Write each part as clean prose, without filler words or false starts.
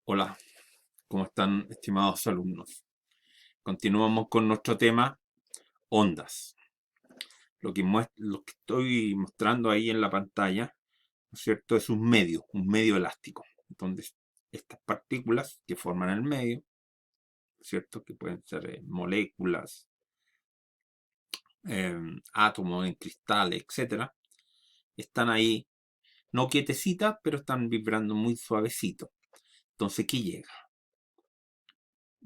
Hola, ¿cómo están, estimados alumnos? Continuamos con nuestro tema, ondas. Lo que estoy mostrando ahí en la pantalla, ¿no es cierto? Es un medio elástico. Entonces, estas partículas que forman el medio, ¿no es cierto? Que pueden ser moléculas, átomos en cristales, etcétera, están ahí, no quietecitas, pero están vibrando muy suavecito. Entonces, ¿qué llega?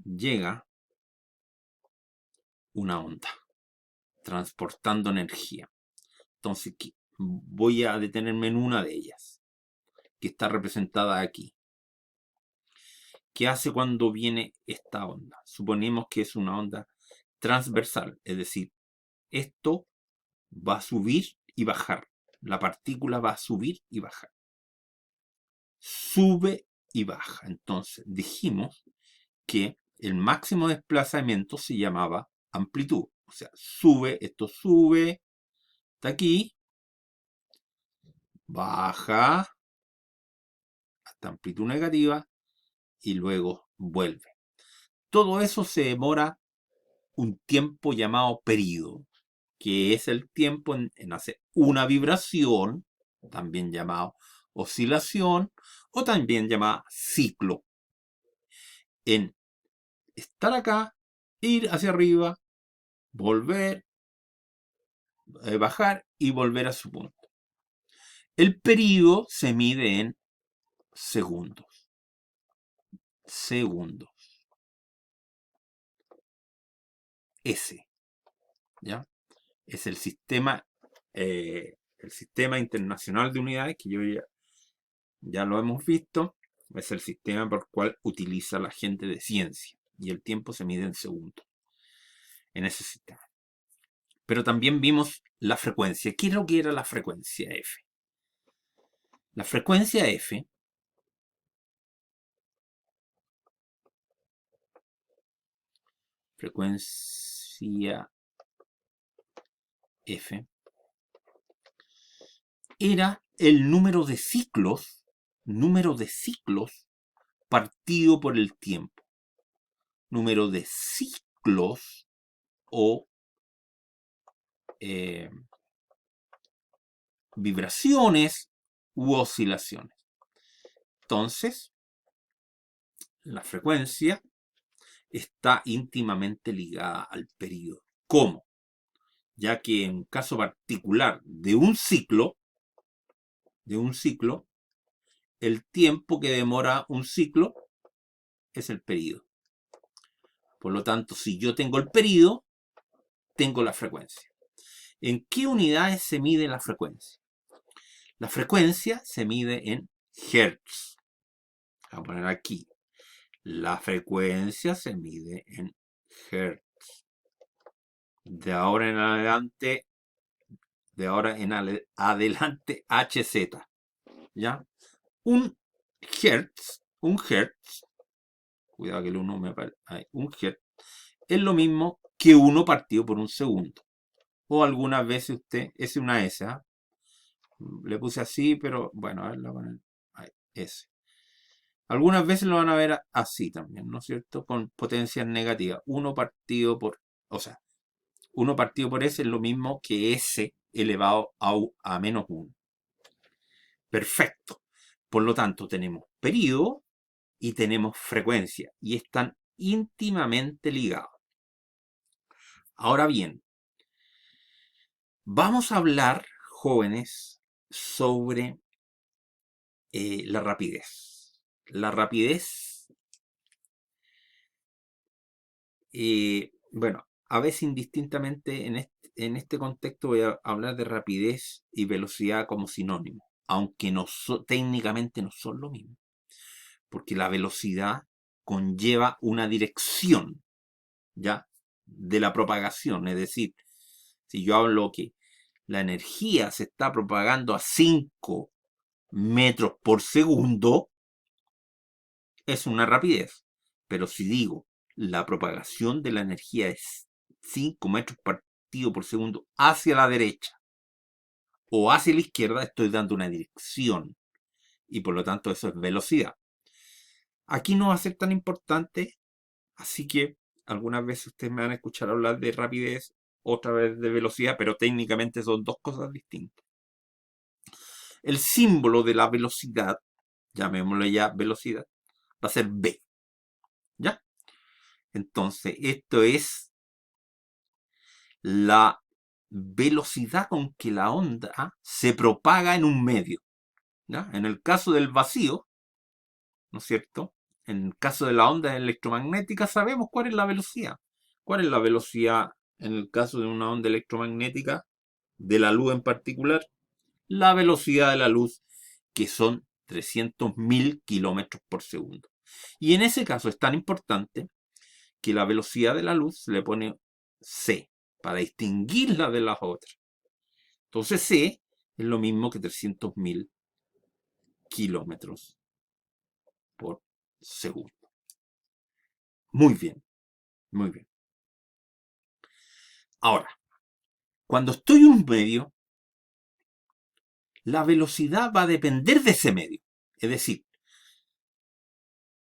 Llega una onda, transportando energía. Entonces, voy a detenerme en una de ellas, que está representada aquí. ¿Qué hace cuando viene esta onda? Suponemos que es una onda transversal, es decir, esto va a subir y bajar. La partícula va a subir y bajar. Sube y baja. Entonces, dijimos que el máximo desplazamiento se llamaba amplitud. O sea, esto sube hasta aquí, baja hasta amplitud negativa y luego vuelve. Todo eso se demora un tiempo llamado período, que es el tiempo en hacer una vibración, también llamado oscilación, o también llamada ciclo. En estar acá, ir hacia arriba, volver, bajar y volver a su punto. El período se mide en segundos. Segundos. S. ¿Ya? Es el sistema internacional de unidades que ya lo hemos visto. Es el sistema por el cual utiliza la gente de ciencia. Y el tiempo se mide en segundos en ese sistema. Pero también vimos la frecuencia. ¿Qué es lo que era la frecuencia F? La frecuencia F era el número de ciclos partido por el tiempo. Número de ciclos o vibraciones u oscilaciones. Entonces, la frecuencia está íntimamente ligada al periodo. ¿Cómo? Ya que en un caso particular de un ciclo, el tiempo que demora un ciclo es el periodo. Por lo tanto, si yo tengo el periodo, tengo la frecuencia. ¿En qué unidades se mide la frecuencia? La frecuencia se mide en hertz. Voy a poner aquí. La frecuencia se mide en hertz. De ahora en adelante, HZ. ¿Ya? Un hertz, cuidado que el 1 me aparece, un hertz, es lo mismo que 1 partido por un segundo. O algunas veces es una S, ¿eh? Le puse así, pero bueno, a ver, la ponen ahí, S. Algunas veces lo van a ver así también, ¿no es cierto? Con potencias negativas. 1 partido por, o sea, 1 partido por S es lo mismo que S elevado a menos 1. Perfecto. Por lo tanto, tenemos periodo y tenemos frecuencia y están íntimamente ligados. Ahora bien, vamos a hablar, jóvenes, sobre la rapidez. La rapidez, bueno, a veces indistintamente en este contexto voy a hablar de rapidez y velocidad como sinónimo, aunque técnicamente no son lo mismo, porque la velocidad conlleva una dirección, ¿ya? De la propagación, es decir, si yo hablo que la energía se está propagando a 5 metros por segundo, es una rapidez. Pero si digo la propagación de la energía es 5 metros partido por segundo hacia la derecha o hacia la izquierda, estoy dando una dirección y por lo tanto eso es velocidad. Aquí no va a ser tan importante, así que algunas veces ustedes me van a escuchar hablar de rapidez, otra vez de velocidad, pero técnicamente son dos cosas distintas. El símbolo de la velocidad, llamémosle ya velocidad, va a ser v, ¿ya? Entonces, esto es la velocidad con que la onda se propaga en un medio, ¿ya? En el caso del vacío, ¿no es cierto? En el caso de la onda electromagnética sabemos cuál es la velocidad. ¿Cuál es la velocidad en el caso de una onda electromagnética, de la luz en particular? La velocidad de la luz, que son 300.000 kilómetros por segundo. Y en ese caso es tan importante que la velocidad de la luz se le pone c para distinguirla de las otras. Entonces c es lo mismo que 300.000 kilómetros por segundo. Muy bien, muy bien. Ahora, cuando estoy en un medio, la velocidad va a depender de ese medio. Es decir,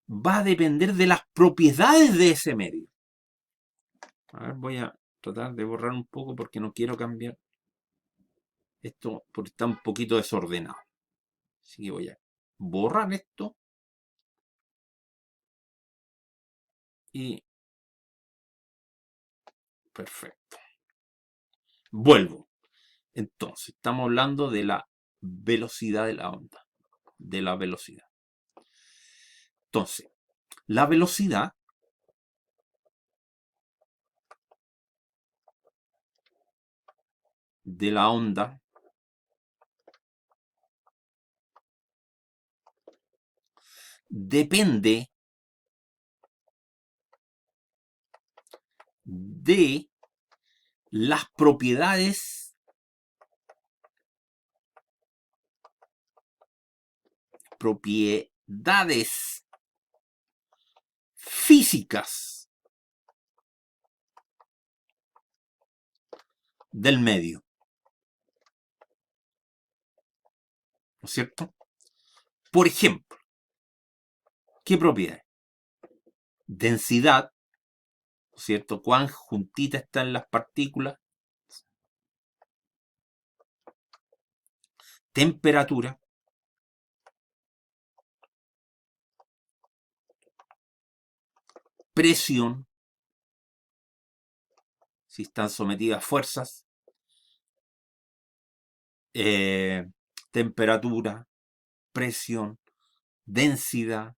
va a depender de las propiedades de ese medio. A ver, voy a tratar de borrar un poco porque no quiero cambiar esto porque está un poquito desordenado. Así que voy a borrar esto y perfecto. Vuelvo. Entonces, estamos hablando de la velocidad de la onda. De la velocidad. Entonces, la velocidad de la onda depende de las propiedades físicas del medio. ¿No es cierto? Por ejemplo, ¿qué propiedades? Densidad, ¿no es cierto? Cuán juntitas están las partículas. Temperatura. Presión, si están sometidas a fuerzas. Temperatura, presión, densidad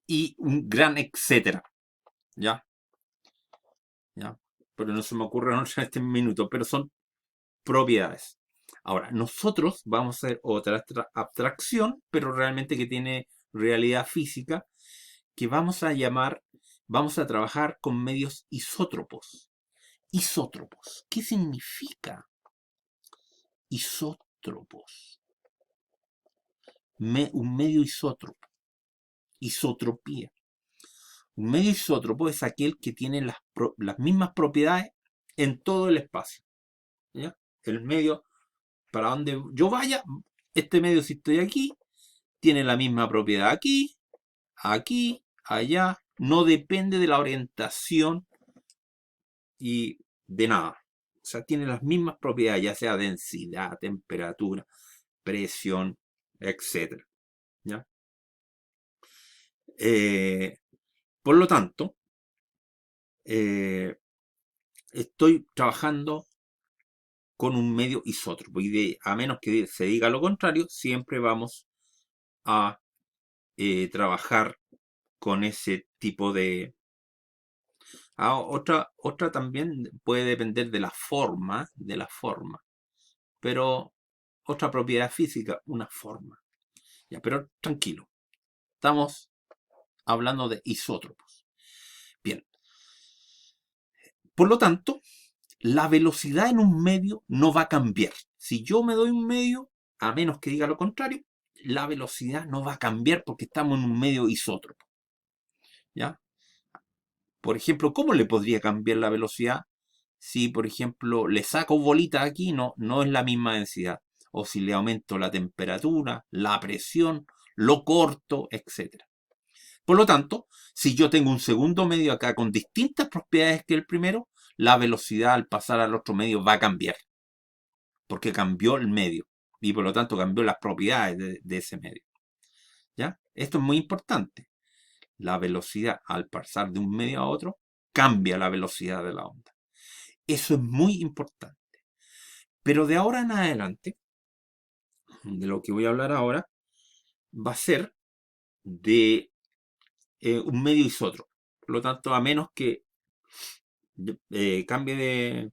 y un gran etcétera. ¿Ya? ¿Ya? Pero no se me ocurre en este minuto, pero son propiedades. Ahora, nosotros vamos a hacer otra abstracción, pero realmente que tiene realidad física, que vamos a trabajar con medios isótropos. Isótropos, ¿qué significa isótropos? Un medio isótropo, isotropía. Un medio isótropo es aquel que tiene las mismas propiedades en todo el espacio. ¿Ya? El medio, para donde yo vaya, este medio, si estoy aquí, tiene la misma propiedad aquí, aquí, allá. No depende de la orientación y de nada. O sea, tiene las mismas propiedades, ya sea densidad, temperatura, presión, etc. ¿Ya? Por lo tanto, estoy trabajando con un medio isótropo y a menos que se diga lo contrario, siempre vamos a trabajar con ese tipo de... otra también puede depender de la forma, pero otra propiedad física, una forma. Ya, pero tranquilo, estamos hablando de isótropos. Bien, por lo tanto, la velocidad en un medio no va a cambiar. Si yo me doy un medio, a menos que diga lo contrario, la velocidad no va a cambiar porque estamos en un medio isótropo. ¿Ya? Por ejemplo, ¿cómo le podría cambiar la velocidad? Si, por ejemplo, le saco bolita aquí, no es la misma densidad. O si le aumento la temperatura, la presión, lo corto, etc. Por lo tanto, si yo tengo un segundo medio acá con distintas propiedades que el primero, la velocidad al pasar al otro medio va a cambiar, porque cambió el medio y por lo tanto cambió las propiedades de ese medio. ¿Ya? Esto es muy importante. La velocidad al pasar de un medio a otro cambia la velocidad de la onda. Eso es muy importante. Pero de ahora en adelante, de lo que voy a hablar ahora, va a ser de un medio isótropo. Por lo tanto, a menos que cambie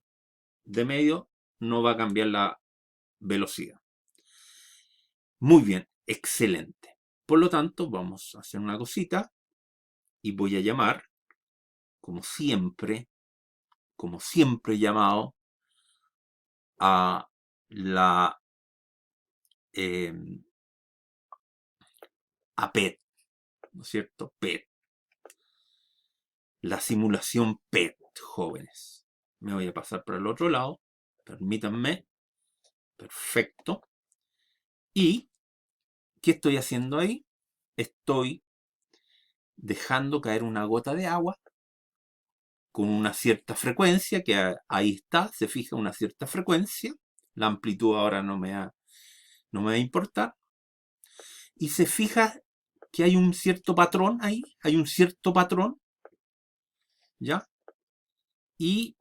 de medio, no va a cambiar la velocidad. Muy bien, excelente. Por lo tanto, vamos a hacer una cosita y voy a llamar, como siempre he llamado, a la a PET, ¿no es cierto? PET. La simulación PET, jóvenes. Me voy a pasar por el otro lado. Permítanme. Perfecto. ¿Y qué estoy haciendo ahí? Estoy dejando caer una gota de agua con una cierta frecuencia, que ahí está, se fija una cierta frecuencia. La amplitud ahora no me va a importar. Y se fija que hay un cierto patrón ahí, hay un cierto patrón, ¿ya? Y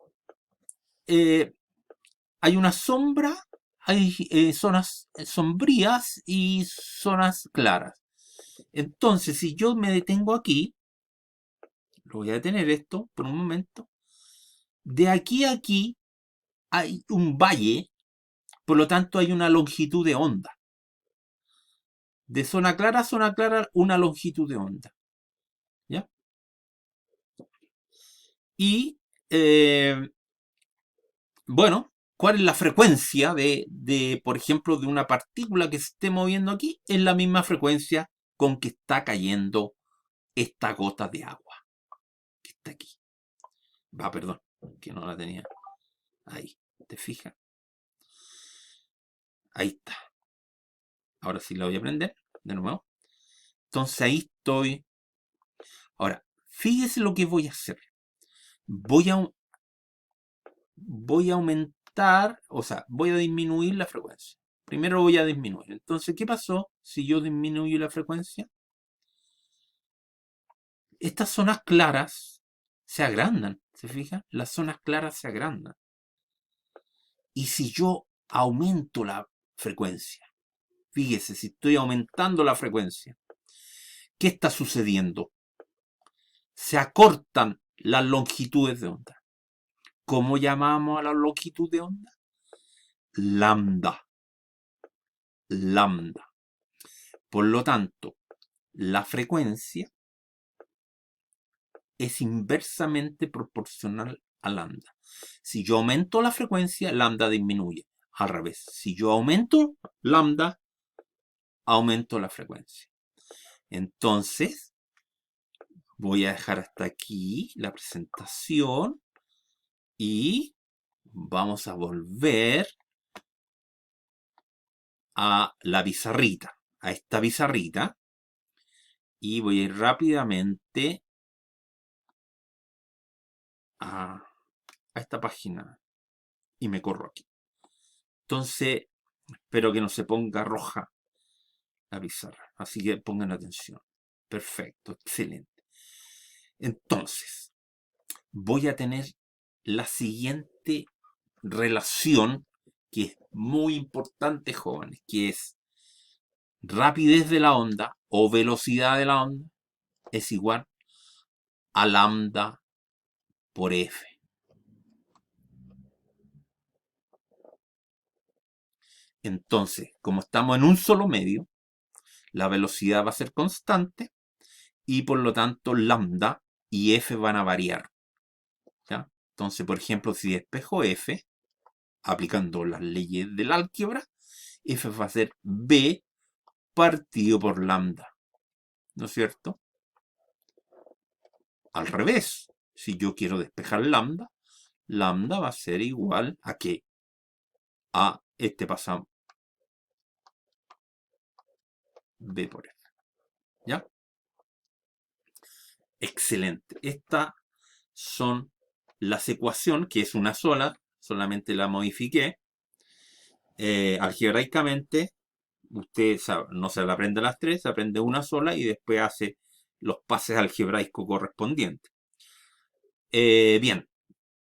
hay una sombra, hay zonas sombrías y zonas claras. Entonces, si yo me detengo aquí, lo voy a detener esto por un momento, de aquí a aquí hay un valle, por lo tanto hay una longitud de onda. De zona clara a zona clara, una longitud de onda. ¿Ya? Y, bueno, ¿cuál es la frecuencia por ejemplo, de una partícula que se esté moviendo aquí? Es la misma frecuencia con que está cayendo esta gota de agua que está aquí. Perdón, que no la tenía. Ahí, ¿te fijas? Ahí está. Ahora sí la voy a prender de nuevo. Entonces ahí estoy. Ahora, fíjese lo que voy a hacer. Voy a aumentar, o sea, voy a disminuir la frecuencia. Primero voy a disminuir. Entonces, ¿qué pasó si yo disminuyo la frecuencia? Estas zonas claras se agrandan, ¿se fijan? Las zonas claras se agrandan. Y si yo aumento la frecuencia, fíjese, si estoy aumentando la frecuencia, ¿qué está sucediendo? Se acortan las longitudes de onda. ¿Cómo llamamos a la longitud de onda? Lambda. Lambda. Por lo tanto, la frecuencia es inversamente proporcional a lambda. Si yo aumento la frecuencia, lambda disminuye. Al revés, si yo aumento lambda, aumento la frecuencia. Entonces, voy a dejar hasta aquí la presentación y vamos a volver a la pizarrita, a esta pizarrita, y voy a ir rápidamente a esta página y me corro aquí. Entonces, espero que no se ponga roja la pizarra, así que pongan atención. Perfecto, excelente. Entonces, voy a tener la siguiente relación, que es muy importante, jóvenes, que es rapidez de la onda o velocidad de la onda es igual a lambda por f. Entonces, como estamos en un solo medio, la velocidad va a ser constante y por lo tanto lambda y f van a variar. ¿Ya? Entonces, por ejemplo, si despejo f, aplicando las leyes del álgebra, f va a ser b partido por lambda. ¿No es cierto? Al revés, si yo quiero despejar lambda, lambda va a ser igual a qué? A este pasamos b por f. ¿Ya? Excelente. Estas son las ecuaciones, que es una sola, solamente la modifiqué. Algebraicamente, usted no se la aprende las tres, se aprende una sola y después hace los pases algebraicos correspondientes. Bien,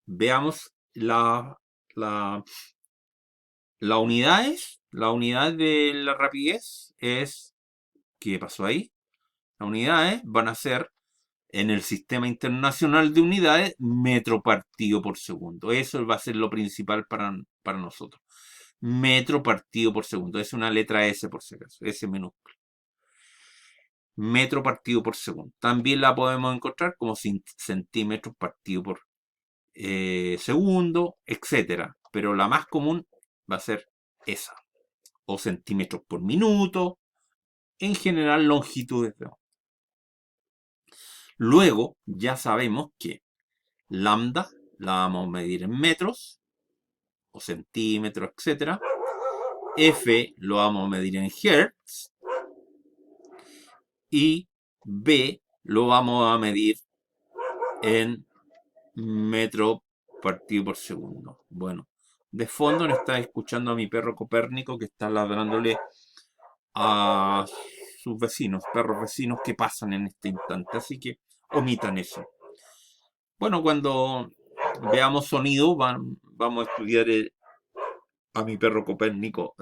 veamos la, la unidades. La unidad de la rapidez es, ¿qué pasó ahí? Las unidades van a ser en el sistema internacional de unidades metro partido por segundo. Eso va a ser lo principal para nosotros. Metro partido por segundo. Es una letra S por si acaso. S minúscula. Metro partido por segundo. También la podemos encontrar como centímetros partido por segundo, etcétera. Pero la más común va a ser esa. O centímetros por minuto. En general, longitudes de onda. Luego, ya sabemos que lambda la vamos a medir en metros o centímetros, etcétera. F lo vamos a medir en hertz. Y B lo vamos a medir en metro partido por segundo. Bueno, de fondo no está escuchando a mi perro Copérnico que está ladrándole a sus vecinos, perros vecinos que pasan en este instante. Así que omitan eso. Bueno, cuando veamos sonido, vamos a estudiar a mi perro Copérnico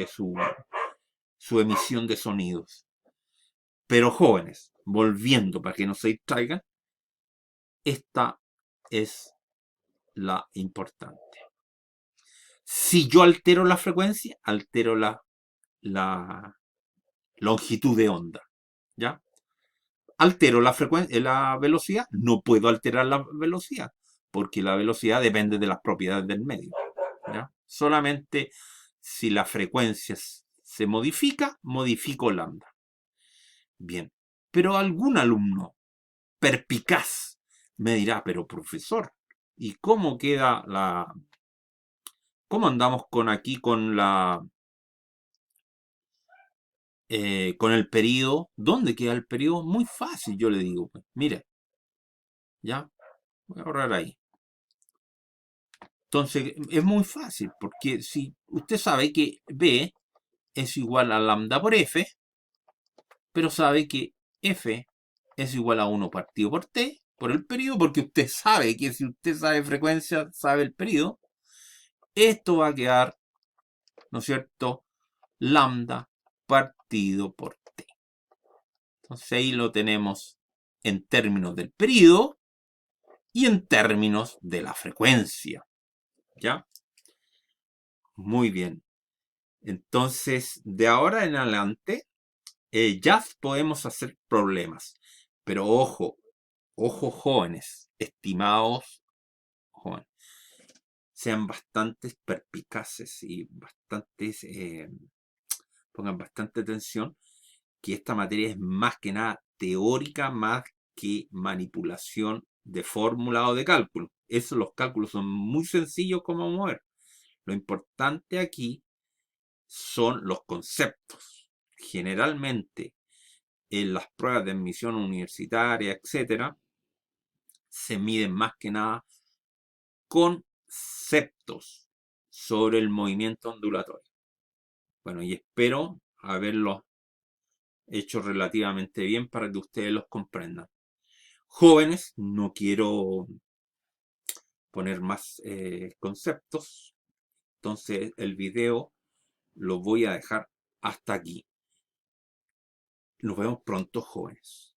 su emisión de sonidos. Pero jóvenes, volviendo para que no se distraigan, esta es la importante. Si yo altero la frecuencia, altero la longitud de onda. ¿Ya? Altero la frecuencia, la velocidad, no puedo alterar la velocidad, porque la velocidad depende de las propiedades del medio. ¿Ya? Solamente si la frecuencia se modifica, modifico lambda. Bien, pero algún alumno perpicaz me dirá, pero profesor, ¿y cómo queda cómo andamos con aquí con el periodo? ¿Dónde queda el periodo? Muy fácil, yo le digo, pues, mire, ya, voy a ahorrar ahí. Entonces, es muy fácil, porque si usted sabe que B es igual a lambda por F, pero sabe que F es igual a 1 partido por T, por el periodo, porque usted sabe que si usted sabe frecuencia, sabe el periodo, esto va a quedar, ¿no es cierto?, lambda partido por T. Entonces ahí lo tenemos en términos del periodo y en términos de la frecuencia. ¿Ya? Muy bien. Entonces, de ahora en adelante, ya podemos hacer problemas. Pero ojo, ojo jóvenes, estimados jóvenes, sean bastante perspicaces y pongan bastante atención, que esta materia es más que nada teórica, más que manipulación de fórmula o de cálculo. Eso, los cálculos son muy sencillos como mover. Lo importante aquí son los conceptos. Generalmente, en las pruebas de admisión universitaria, etcétera, se miden más que nada conceptos sobre el movimiento ondulatorio. Bueno, y espero haberlos hecho relativamente bien para que ustedes los comprendan. Jóvenes, no quiero poner más conceptos, entonces el video lo voy a dejar hasta aquí. Nos vemos pronto, jóvenes.